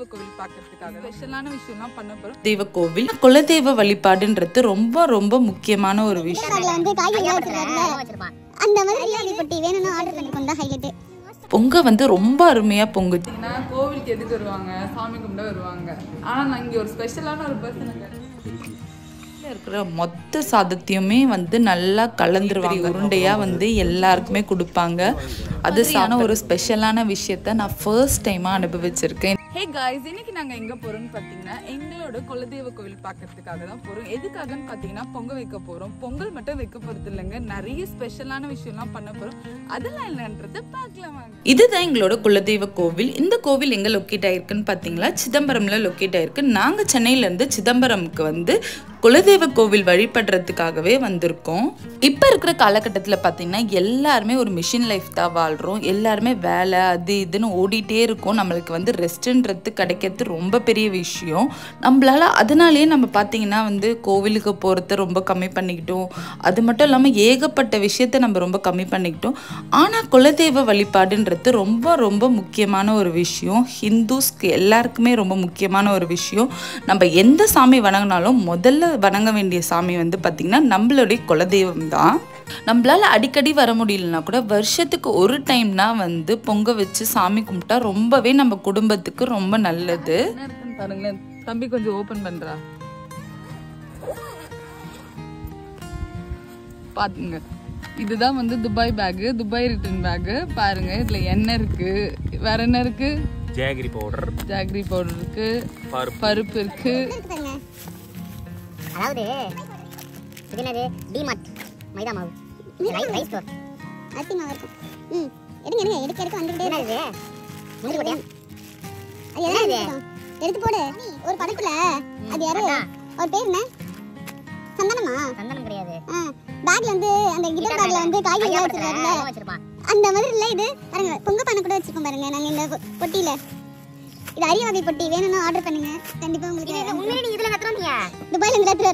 கோவில் பார்க்கிறதுக்காக ஸ்பெஷலான விஷயம்லாம் பண்ண போறோம். தெய்வ கோவில் குலதெய்வ வழிபாடுன்றது ரொம்ப ரொம்ப முக்கியமான ஒரு விஷயம். அந்த மாதிரி பொட்டி வேணும்னு ஆர்டர் பண்ணிக்கோங்க. ஹைலைட் பொங்க வந்து ரொம்ப அருமையா பொங்குச்சு. கோவிலுக்கு எதுக்கு வருவாங்க? சாமி கும்பிட வருவாங்க. ஆனா நான் இங்க ஒரு ஸ்பெஷலான ஒரு பர்சன் இருக்கிற மொத்த சாதத்தையுமே வந்து நல்லா கலந்துருவாங்க. உருண்டையா வந்து எல்லாருக்குமே கொடுப்பாங்க. அதுக்கான ஒரு ஸ்பெஷலான விஷயத்த நான் ஃபர்ஸ்ட் டைமா அனுபவிச்சிருக்கேன். ஹே காய்ஸ், இன்னைக்கு நாங்க எங்க போறோம்னு பாத்தீங்கன்னா எங்களோட குலதெய்வ கோவில் பார்க்கறதுக்காக தான் போறோம். எதுக்காகன்னு பாத்தீங்கன்னா பொங்கல் வைக்க போறோம். பொங்கல் மட்டும் வைக்க போறது இல்லைங்க, நிறைய ஸ்பெஷலான விஷயம்லாம் பண்ண போறோம். அதெல்லாம் என்னன்றது பார்க்கலாம். இதுதான் எங்களோட குலதெய்வ கோவில். இந்த கோவில் எங்க லொக்கேட் ஆயிருக்குன்னு பாத்தீங்களா, சிதம்பரம்ல லொக்கேட் ஆயிருக்கு. நாங்க சென்னையில இருந்து சிதம்பரம்க்கு வந்து குலதெய்வ கோவில் வழிபடுறதுக்காகவே வந்திருக்கோம். இப்ப இருக்கிற காலகட்டத்தில் பார்த்தீங்கன்னா எல்லாருமே ஒரு மிஷின் லைஃப் தான் வாழ்றோம். எல்லாருமே வேலை அது இதுன்னு ஓடிட்டே இருக்கும். நம்மளுக்கு வந்து ரெஸ்ட்ன்றது கிடைக்கிறது ரொம்ப பெரிய விஷயம். நம்மளால அதனாலேயே நம்ம பார்த்தீங்கன்னா வந்து கோவிலுக்கு போகிறத ரொம்ப கம்மி பண்ணிக்கிட்டோம். அது மட்டும் இல்லாமல் ஏகப்பட்ட விஷயத்த நம்ம ரொம்ப கம்மி பண்ணிக்கிட்டோம். ஆனால் குலதெய்வ வழிபாடுன்றது ரொம்ப ரொம்ப முக்கியமான ஒரு விஷயம். ஹிந்துஸ்க்கு எல்லாருக்குமே ரொம்ப முக்கியமான ஒரு விஷயம். நம்ம எந்த சாமி வணங்கினாலும் முதல்ல வணங்க வேண்டிய சாமி வந்து பார்த்திங்கன்னா நம்மளுடைய குலதெய்வம் தான். நம்மளால அடிக்கடி வர முடியலன்னா கூட வருஷத்துக்கு ஒரு டைம்னா வந்து பொங்க வச்சு சாமி கும்பிட்டா ரொம்பவே நம்ம குடும்பத்துக்கு ரொம்ப நல்லது. பாருங்களேன், தம்பி கொஞ்சம் ஓபன் பண்றா பாத்துங்க. இதுதான் வந்து Dubai back, Dubai return back. பாருங்க, இதுல எண்ணெய் இருக்கு, வேற என்ன இருக்கு? ஜாகரி பவுடர் இருக்கு, பருப்பு இருக்கு. அதாவது இது என்னது? டிமார்ட் மைதா மாவு, ரைஸ் ஸ்டோர் அரிசி மாவு இருக்கு. எடுங்க எடுக்க வந்துட்டே இருக்கு. முந்திரி போட்டியா? அது என்ன? எடுத்து போடு. ஒரு படத்துல அது யாரு? அவர் பேர் என்ன? சந்தனமா? சந்தனம் கிடையாது. பேக்ல வந்து அந்த கிட்டர் பேக்ல வந்து காய்கறி வச்சிருக்காங்க. அந்த மாதிரி இல்ல இது. பாருங்க, பொங்க பண்ண கூட வச்சிருக்கோம் பாருங்க நாங்க இந்த பொட்டியில. இது அரிய வகை பொட்டி வேணும்னா ஆர்டர் பண்ணுங்க. கண்டிப்பா உங்களுக்கு. உண்மையிலே நீங்க இதுல கத்துறீங்க? துபாய்ல இருந்து கத்துற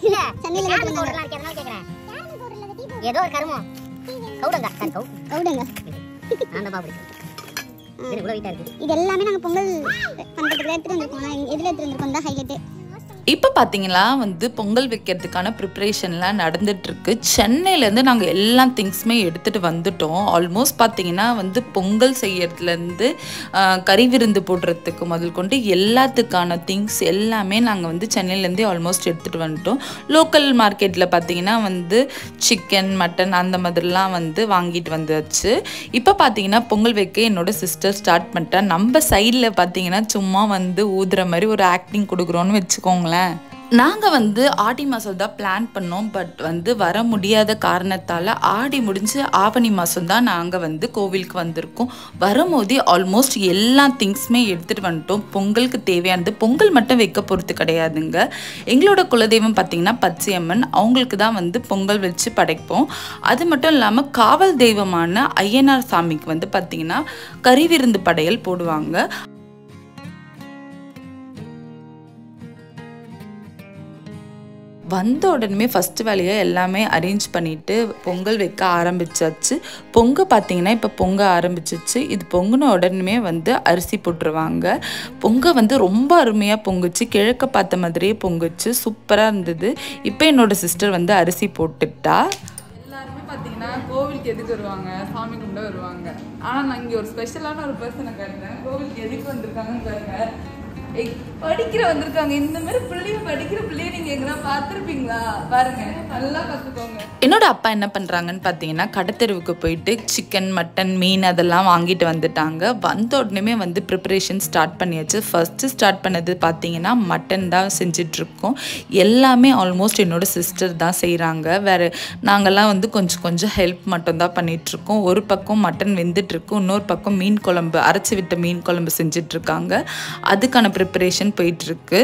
இல்ல, சென்னையில கத்துறீங்க. அதனால கேக்குறேன். ஏதோ ஒரு கருமம் கவுடங்க அந்த பாபு இது இவ்வளவு வீட்டா இருக்கு. இது எல்லாமே நாங்க பொங்கல் பண்றதுக்கு எடுத்துட்டு வந்திருக்கோம். எதுல எடுத்துட்டு வந்திருக்கோம் தான் ஹைலைட். இப்போ பார்த்தீங்களா வந்து பொங்கல் வைக்கிறதுக்கான ப்ரிப்ரேஷன்லாம் நடந்துட்டுருக்கு. சென்னையிலேருந்து நாங்கள் எல்லா திங்ஸுமே எடுத்துகிட்டு வந்துட்டோம். ஆல்மோஸ்ட் பார்த்தீங்கன்னா வந்து பொங்கல் செய்யறதுலேருந்து கறி விருந்து போடுறதுக்கு முதல் கொண்டு எல்லாத்துக்கான திங்ஸ் எல்லாமே நாங்கள் வந்து சென்னையிலேருந்தே ஆல்மோஸ்ட் எடுத்துகிட்டு வந்துட்டோம். லோக்கல் மார்க்கெட்டில் பார்த்தீங்கன்னா வந்து சிக்கன் மட்டன் அந்த மாதிரிலாம் வந்து வாங்கிட்டு வந்தாச்சு. இப்போ பார்த்தீங்கன்னா பொங்கல் வைக்க என்னோட சிஸ்டர் ஸ்டார்ட் பண்ணிட்டா. நம்ம சைடில் பார்த்தீங்கன்னா சும்மா வந்து ஊதுற மாதிரி ஒரு ஆக்டிங் கொடுக்குறோன்னு வச்சுக்கோங்களேன். நாங்கள் வந்து ஆடி மாதம் தான் பிளான் பண்ணோம். பட் வந்து வர முடியாத காரணத்தால் ஆடி முடிஞ்சு ஆவணி மாதம் தான் நாங்கள் வந்து கோவிலுக்கு வந்திருக்கோம். வரும்போதே ஆல்மோஸ்ட் எல்லா திங்ஸுமே எடுத்துகிட்டு வந்துட்டோம். பொங்கலுக்கு தேவையானது பொங்கல் மட்டும் வைக்க போகிறது கிடையாதுங்க. எங்களோட குலதெய்வம் பார்த்திங்கன்னா பச்சையம்மன், அவங்களுக்கு தான் வந்து பொங்கல் வச்சு படைப்போம். அது மட்டும் இல்லாமல் காவல் தெய்வமான ஐயனார் சாமிக்கு வந்து பார்த்திங்கன்னா கறி விருந்து படையல் போடுவாங்க. வந்த உடனே ஃபஸ்ட்டு வேலையாக எல்லாமே அரேஞ்ச் பண்ணிவிட்டு பொங்கல் வைக்க ஆரம்பிச்சாச்சு. பொங்க பார்த்திங்கன்னா இப்போ பொங்க ஆரம்பிச்சிச்சு. இது பொங்கின உடனே வந்து அரிசி போட்டுருவாங்க. பொங்க வந்து ரொம்ப அருமையாக பொங்குச்சு. கிழக்க பார்த்த மாதிரியே பொங்குச்சு, சூப்பராக இருந்தது. இப்போ என்னோடய சிஸ்டர் வந்து அரிசி போட்டுட்டா. எல்லாருமே பார்த்தீங்கன்னா கோவிலுக்கு எதுக்கு வருவாங்க? சாமி கும்பிட வருவாங்க. ஆனால் நான் இங்கே ஒரு ஸ்பெஷலான ஒரு பர்சனை காட்டுறேன். கோவிலுக்கு எதுக்கு வந்திருக்காங்கன்னு பாருங்க. படிக்கிற வந்திருக்காங்க. இந்த மாதிரி படிக்கிற பிள்ளைய நீங்க எங்கன்னா பார்த்துருப்பீங்களா? பாருங்க, நல்லா பார்த்துக்கோங்க. என்னோட அப்பா என்ன பண்ணுறாங்கன்னு பார்த்தீங்கன்னா கடத்தெருவுக்கு போயிட்டு சிக்கன் மட்டன் மீன் அதெல்லாம் வாங்கிட்டு வந்துட்டாங்க. வந்த உடனே வந்து ப்ரிப்பரேஷன் ஸ்டார்ட் பண்ணியாச்சு. ஃபஸ்ட்டு ஸ்டார்ட் பண்ணது பார்த்தீங்கன்னா மட்டன் தான் செஞ்சிட்ருக்கோம். எல்லாமே ஆல்மோஸ்ட் என்னோடய சிஸ்டர் தான் செய்கிறாங்க. வேறு நாங்கள்லாம் வந்து கொஞ்சம் கொஞ்சம் ஹெல்ப் மட்டும் தான் பண்ணிகிட்ருக்கோம். ஒரு பக்கம் மட்டன் வெந்துட்டுருக்கு, இன்னொரு பக்கம் மீன் குழம்பு, அரைச்சி விட்ட மீன் குழம்பு செஞ்சிட்ருக்காங்க. அதுக்கான ப்ரிப்பரேஷன் போயிட்டுருக்கு.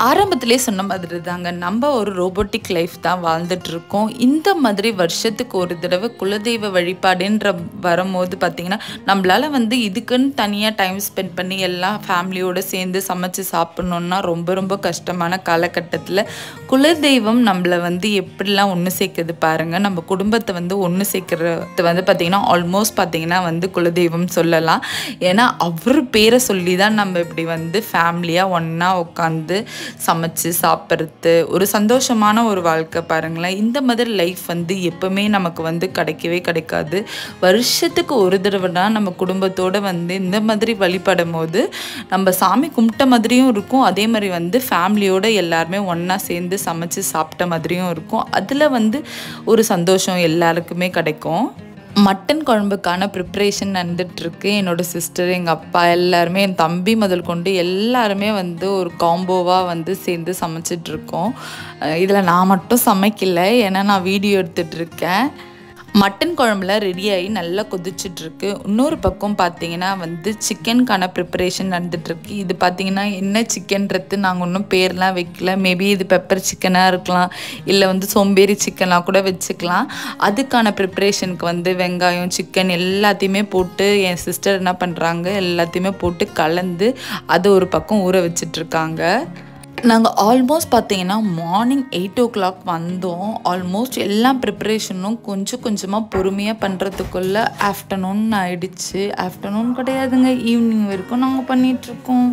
ஆரம்பத்திலே சொன்ன மாதிரி தாங்க, நம்ம ஒரு ரோபோட்டிக் லைஃப் தான் வாழ்ந்துட்டுருக்கோம். இந்த மாதிரி வருஷத்துக்கு ஒரு தடவை குலதெய்வ வழிபாடுன்ற வரும்போது பார்த்திங்கன்னா நம்மளால் வந்து இதுக்குன்னு தனியாக டைம் ஸ்பெண்ட் பண்ணி எல்லாம் ஃபேமிலியோடு சேர்ந்து சமைச்சு சாப்பிட்ணுன்னா ரொம்ப ரொம்ப கஷ்டமான காலகட்டத்தில் குலதெய்வம் நம்மளை வந்து எப்படிலாம் ஒன்று சேர்க்குது பாருங்கள். நம்ம குடும்பத்தை வந்து ஒன்று சேர்க்குறது வந்து பார்த்திங்கன்னா ஆல்மோஸ்ட் பார்த்திங்கன்னா வந்து குலதெய்வம் சொல்லலாம். ஏன்னா அவர் பேரை சொல்லி தான் நம்ம இப்படி வந்து ஃபேமிலியாக ஒன்றா உட்காந்து சமைச்சு சாப்பிட்றது ஒரு சந்தோஷமான ஒரு வாழ்க்கை பாருங்களேன். இந்த மாதிரி லைஃப் வந்து எப்பவுமே நமக்கு வந்து கிடைக்கவே கிடைக்காது. வருஷத்துக்கு ஒரு தடவை தான் நம்ம குடும்பத்தோடு வந்து இந்த மாதிரி வழிபடும் போது நம்ம சாமி கும்பிட்ட மாதிரியும் இருக்கும், அதே மாதிரி வந்து ஃபேமிலியோடு எல்லாருமே ஒன்றா சேர்ந்து சமைச்சு சாப்பிட்ட மாதிரியும் இருக்கும். அதில் வந்து ஒரு சந்தோஷம் எல்லாருக்குமே கிடைக்கும். மட்டன் குழம்புக்கான ப்ரிப்ரேஷன் நடந்துகிட்ருக்கு. என்னோடய சிஸ்டர், எங்கள் அப்பா எல்லாருமே, என் தம்பி முதல் கொண்டு எல்லாருமே வந்து ஒரு காம்போவாக வந்து சேர்ந்து சமைச்சிட்ருக்கோம். இதில் நான் மட்டும் சமைக்கலை, ஏன்னா நான் வீடியோ எடுத்துகிட்ருக்கேன். மட்டன் குழம்புலாம் ரெடியாகி நல்லா கொதிச்சிட்ருக்கு. இன்னொரு பக்கம் பார்த்திங்கன்னா வந்து சிக்கனுக்கான ப்ரிப்பரேஷன் நடந்துகிட்ருக்கு. இது பார்த்திங்கன்னா என்ன சிக்கன்றது நாங்கள் இன்னும் பேர்லாம் வைக்கல. மேபி இது பெப்பர் சிக்கனாக இருக்கலாம், இல்லை வந்து சோம்பேறி சிக்கனாக கூட வச்சுக்கலாம். அதுக்கான ப்ரிப்பரேஷனுக்கு வந்து வெங்காயம், சிக்கன் எல்லாத்தையுமே போட்டு என் சிஸ்டர் என்ன பண்ணுறாங்க, எல்லாத்தையுமே போட்டு கலந்து அதை ஒரு பக்கம் ஊற வச்சிட்ருக்காங்க. நாங்கள் ஆல்மோஸ்ட் பார்த்திங்கன்னா மார்னிங் 8 o'clock வந்தோம். ஆல்மோஸ்ட் எல்லா ப்ரிப்பரேஷனும் கொஞ்சம் கொஞ்சமாக பொறுமையாக பண்ணுறதுக்குள்ளே ஆஃப்டர்நூன் ஆகிடுச்சு. ஆஃப்டர்நூன் கிடையாதுங்க, ஈவினிங் வரைக்கும் நாங்கள் பண்ணிகிட்ருக்கோம்.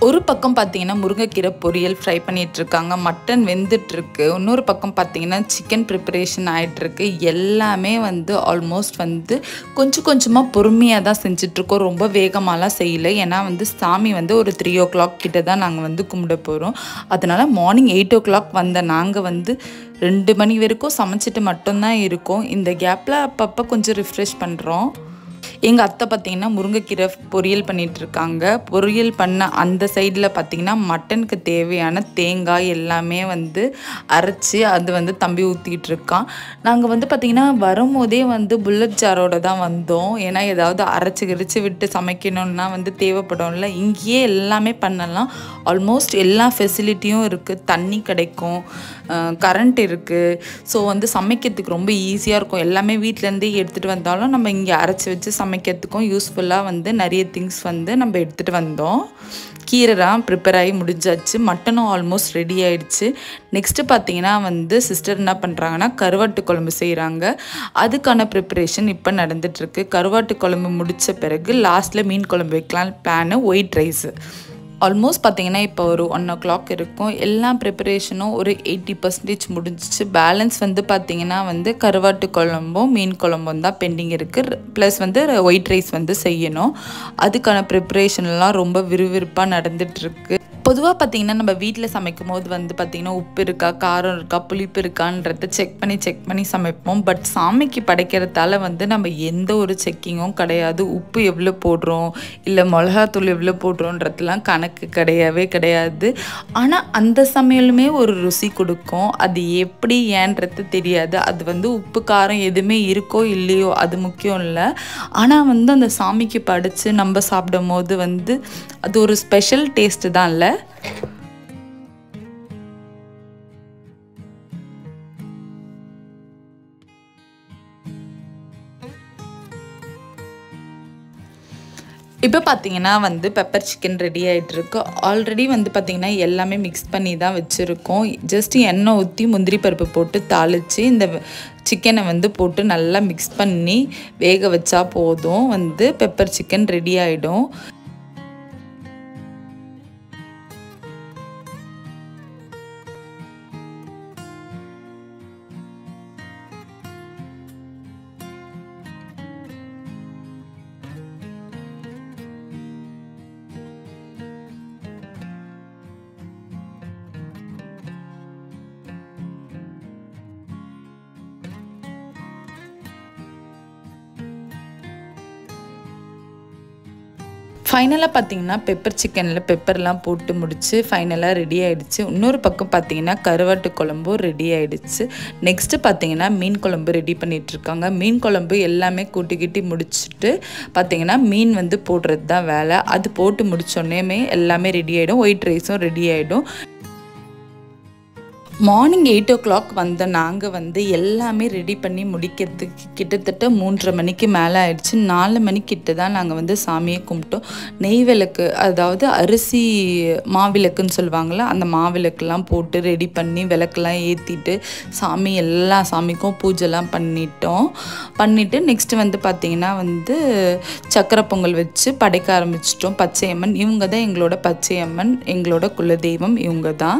ஒரு பக்கம் பார்த்திங்கன்னா முருங்கைக்கீரை பொரியல் ஃப்ரை பண்ணிகிட்ருக்காங்க, மட்டன் வெந்துட்டுருக்கு. இன்னொரு பக்கம் பார்த்திங்கன்னா சிக்கன் ப்ரிப்பரேஷன் ஆகிட்டுருக்கு. எல்லாமே வந்து ஆல்மோஸ்ட் வந்து கொஞ்சம் கொஞ்சமாக பொறுமையாக தான் செஞ்சிட்ருக்கோம், ரொம்ப வேகமாகலாம் செய்யலை. ஏன்னா வந்து சாமி வந்து ஒரு 3 o'clock கிட்ட தான் நாங்கள் வந்து கும்பிட போகிறோம். அதனால் மார்னிங் 8 o'clock வந்த நாங்கள் வந்து 2 மணி வரைக்கும் சமைச்சிட்டு மட்டும்தான் இருக்கோம். இந்த கேப்பில் அப்பப்போ கொஞ்சம் ரிஃப்ரெஷ் பண்ணுறோம். எங்கள் அத்தை பார்த்திங்கன்னா முருங்கைக்கீரை பொரியல் பண்ணிகிட்ருக்காங்க. பொரியல் பண்ண அந்த சைடில் பார்த்திங்கன்னா மட்டனுக்கு தேவையான தேங்காய் எல்லாமே வந்து அரைச்சி அது வந்து தம்பி ஊற்றிக்கிட்ருக்கான். நாங்கள் வந்து பார்த்திங்கன்னா வரும்போதே வந்து புல்லட் ஜாரோடு தான் வந்தோம். ஏன்னா ஏதாவது அரைச்சி விட்டு சமைக்கணுன்னா வந்து தேவைப்படும்ல. இங்கேயே எல்லாமே பண்ணலாம். ஆல்மோஸ்ட் எல்லா ஃபெசிலிட்டியும் இருக்குது. தண்ணி கிடைக்கும், கரண்ட் இருக்குது. ஸோ வந்து சமைக்கிறதுக்கு ரொம்ப ஈஸியாக இருக்கும். எல்லாமே வீட்டிலேருந்தே எடுத்துகிட்டு வந்தாலும் நம்ம இங்கே அரைச்சி வச்சு சமைக்கிறதுக்கும் யூஸ்ஃபுல்லாக வந்து நிறைய திங்ஸ் வந்து நம்ம எடுத்துகிட்டு வந்தோம். கீரைலாம் ப்ரிப்பேர் ஆகி முடிஞ்சாச்சு. மட்டனும் ஆல்மோஸ்ட் ரெடி ஆகிடுச்சு. நெக்ஸ்ட்டு பார்த்திங்கன்னா வந்து சிஸ்டர் என்ன பண்ணுறாங்கன்னா கருவாட்டு குழம்பு செய்கிறாங்க. அதுக்கான ப்ரிப்பரேஷன் இப்போ நடந்துகிட்ருக்கு. கருவாட்டு குழம்பு முடித்த பிறகு லாஸ்ட்டில் மீன் குழம்பு வைக்கலாம் பிளானு. ஒயிட் ரைஸு ஆல்மோஸ்ட் பார்த்திங்கன்னா இப்போ ஒரு 1 o'clock இருக்கும். எல்லா ப்ரிப்பரேஷனும் ஒரு 80% முடிஞ்சிச்சு. பேலன்ஸ் வந்து பார்த்திங்கன்னா வந்து கருவாட்டு குழம்பும் மீன் குழம்பும் தான் பெண்டிங் இருக்குது. ப்ளஸ் வந்து ஒயிட் ரைஸ் வந்து செய்யணும். அதுக்கான ப்ரிப்பரேஷன்லாம் ரொம்ப விறுவிறுப்பாக நடந்துகிட்ருக்கு. பொதுவாக பார்த்திங்கன்னா நம்ம வீட்டில் சமைக்கும் போது வந்து பார்த்திங்கன்னா உப்பு இருக்கா, காரம் இருக்கா, புளிப்பு இருக்கான்றத செக் பண்ணி சமைப்போம். பட் சாமிக்கு படைக்கிறதால வந்து நம்ம எந்த ஒரு செக்கிங்கும் கிடையாது. உப்பு எவ்வளோ போடுறோம், இல்லை மிளகாத்தூள் எவ்வளோ போடுறோன்றதுலாம் கணக்கு கிடையாது. ஆனால் அந்த சமையலுமே ஒரு ருசி கொடுக்கும். அது எப்படி ஏன்றது தெரியாது. அது வந்து உப்பு காரம் எதுவுமே இருக்கோ இல்லையோ அது முக்கியம் இல்லை. ஆனால் வந்து அந்த சாமிக்கு படைச்சு நம்ம சாப்பிடும் போது வந்து அது ஒரு ஸ்பெஷல் டேஸ்ட்டு தான் இல்லை. இப்போ பார்த்தீங்கன்னா வந்து பெப்பர் சிக்கன் ரெடி ஆகிட்டுருக்கு. ஆல்ரெடி வந்து பார்த்திங்கன்னா எல்லாமே மிக்ஸ் பண்ணி தான் வச்சுருக்கோம். ஜஸ்ட் எண்ணெய் ஊற்றி முந்திரி பருப்பு போட்டு தாளித்து இந்த சிக்கனை வந்து போட்டு நல்லா மிக்ஸ் பண்ணி வேக வச்சா போதும், வந்து பெப்பர் சிக்கன் ரெடி ஆகிடும். ஃபைனலாக பார்த்தீங்கன்னா பெப்பர் சிக்கனில் பெப்பர்லாம் போட்டு முடிச்சு ஃபைனலாக ரெடி ஆகிடுச்சு. இன்னொரு பக்கம் பார்த்தீங்கன்னா கருவாட்டு குழம்பும் ரெடி ஆகிடுச்சு. நெக்ஸ்ட்டு பார்த்தீங்கன்னா மீன் குழம்பு ரெடி பண்ணிகிட்ருக்காங்க. மீன் குழம்பு எல்லாமே கூட்டிக்கிட்டி முடிச்சுட்டு பார்த்தீங்கன்னா மீன் வந்து போடுறது தான் வேலை. அது போட்டு முடிச்சோடனே எல்லாமே ரெடி ஆகிடும். ஒயிட் ரைஸும் ரெடி ஆகிடும். மார்னிங் 8 o'clock வந்த நாங்கள் வந்து எல்லாமே ரெடி பண்ணி முடிக்கிறதுக்கு கிட்டத்தட்ட 3:30 மணிக்கு மேலே ஆயிடுச்சு. 4 மணிக்கிட்ட தான் நாங்கள் வந்து சாமியை கும்பிட்டோம். நெய் விளக்கு, அதாவது அரிசி மாவிளக்குன்னு சொல்லுவாங்களே, அந்த மாவிளக்குலாம் போட்டு ரெடி பண்ணி விளக்கெல்லாம் ஏற்றிட்டு எல்லா சாமிக்கும் பூஜைலாம் பண்ணிவிட்டு நெக்ஸ்ட்டு வந்து பார்த்திங்கன்னா வந்து சக்கரை பொங்கல் வச்சு படைக்க ஆரம்பிச்சிட்டோம். பச்சையம்மன் இவங்க தான் எங்களோட பச்சையம்மன், எங்களோட குலதெய்வம் இவங்க தான்.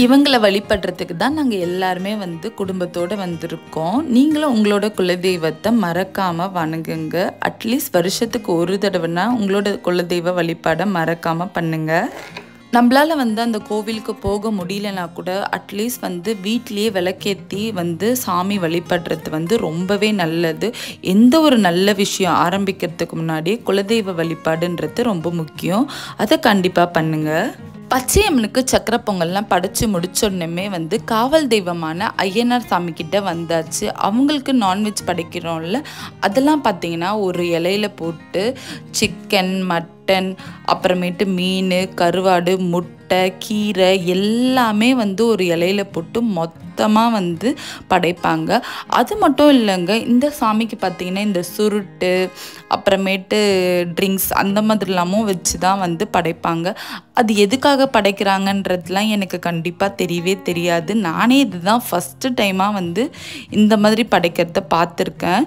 இவங்களை வழிபடுறதுக்கு தான் நாங்கள் எல்லாருமே வந்து குடும்பத்தோடு வந்திருக்கோம். நீங்களும் உங்களோட குலதெய்வத்தை மறக்காமல் வணங்குங்க. அட்லீஸ்ட் வருஷத்துக்கு ஒரு தடவைனா உங்களோட குலதெய்வ வழிபாடை மறக்காமல் பண்ணுங்கள். நம்மளால் வந்து அந்த கோவிலுக்கு போக முடியலனா கூட அட்லீஸ்ட் வந்து வீட்லேயே விளக்கேற்றி வந்து சாமி வழிபடுறது வந்து ரொம்பவே நல்லது. எந்த ஒரு நல்ல விஷயம் ஆரம்பிக்கிறதுக்கு முன்னாடியே குலதெய்வ வழிபாடுன்றது ரொம்ப முக்கியம். அதை கண்டிப்பாக பண்ணுங்கள். பச்சையம்மனுக்கு சக்கரை பொங்கல்லாம் படைச்சி முடிச்சோடனே வந்து காவல் தெய்வமான ஐயனார் சாமி கிட்ட வந்தாச்சு. அவங்களுக்கு நான்வெஜ் படைக்கிறோம்ல, அதெல்லாம் பார்த்திங்கன்னா ஒரு இலையில போட்டு சிக்கன், மட்டன், அப்புறமேட்டு மீன், கருவாடு, முட்டை, கீரை எல்லாமே வந்து ஒரு இலையில போட்டு மொத்தமாக வந்து படைப்பாங்க. அது மட்டும் இல்லைங்க, இந்த சாமிக்கு பார்த்திங்கன்னா இந்த சுருட்டு, அப்புறமேட்டு ட்ரிங்க்ஸ் அந்த மாதிரிலாமும் வச்சு தான் வந்து படைப்பாங்க. அது எதுக்காக படைக்கிறாங்கன்றதுலாம் எனக்கு கண்டிப்பாக தெரியவே தெரியாது. நானே இதுதான் ஃபஸ்ட்டு டைமாக வந்து இந்த மாதிரி படைக்கிறத பார்த்துருக்கேன்.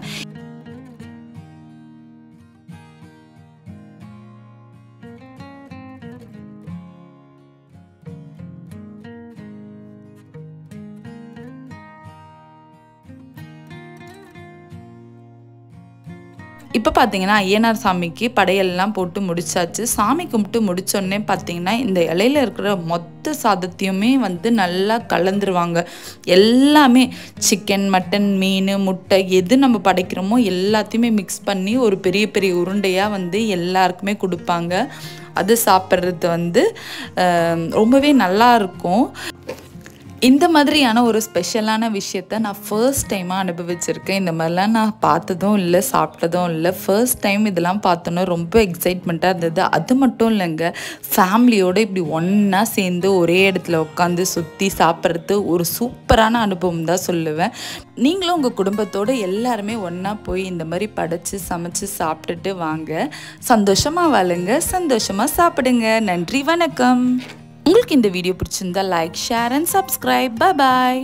இப்போ பார்த்தீங்கன்னா ஐயனார் சாமிக்கு படையெல்லாம் போட்டு முடிச்சாச்சு. சாமி கும்பிட்டு முடிச்சோடனே பார்த்தீங்கன்னா இந்த இலையில இருக்கிற மொத்த சாதத்தையுமே வந்து நல்லா கலந்துருவாங்க. எல்லாமே சிக்கன், மட்டன், மீன், முட்டை எது நம்ம படைக்கிறோமோ எல்லாத்தையுமே மிக்ஸ் பண்ணி ஒரு பெரிய பெரிய உருண்டையாக வந்து எல்லாருக்குமே கொடுப்பாங்க. அது சாப்பிட்றது வந்து ரொம்பவே நல்லா இருக்கும். இந்த மாதிரியான ஒரு ஸ்பெஷலான விஷயத்த நான் ஃபர்ஸ்ட் டைமாக அனுபவிச்சிருக்கேன். இந்த மாதிரிலாம் நான் பார்த்ததும் இல்லை, சாப்பிட்டதும் இல்லை. ஃபர்ஸ்ட் டைம் இதெல்லாம் பார்த்தோன்னா ரொம்ப எக்ஸைட்மெண்ட்டாக இருந்தது. அது மட்டும் இல்லைங்க, ஃபேமிலியோடு இப்படி ஒன்றா சேர்ந்து ஒரே இடத்துல உட்காந்து சுற்றி சாப்பிட்றது ஒரு சூப்பரான அனுபவம் தான் சொல்லுவேன். நீங்களும் உங்கள் குடும்பத்தோடு எல்லாருமே ஒன்றா போய் இந்த மாதிரி படைச்சி சமைச்சு சாப்பிட்டுட்டு வாங்க. சந்தோஷமாக வாழுங்க, சந்தோஷமாக சாப்பிடுங்க. நன்றி, வணக்கம். உங்களுக்கு இந்த வீடியோ பிடிச்சிருந்தா like, share and subscribe. Bye.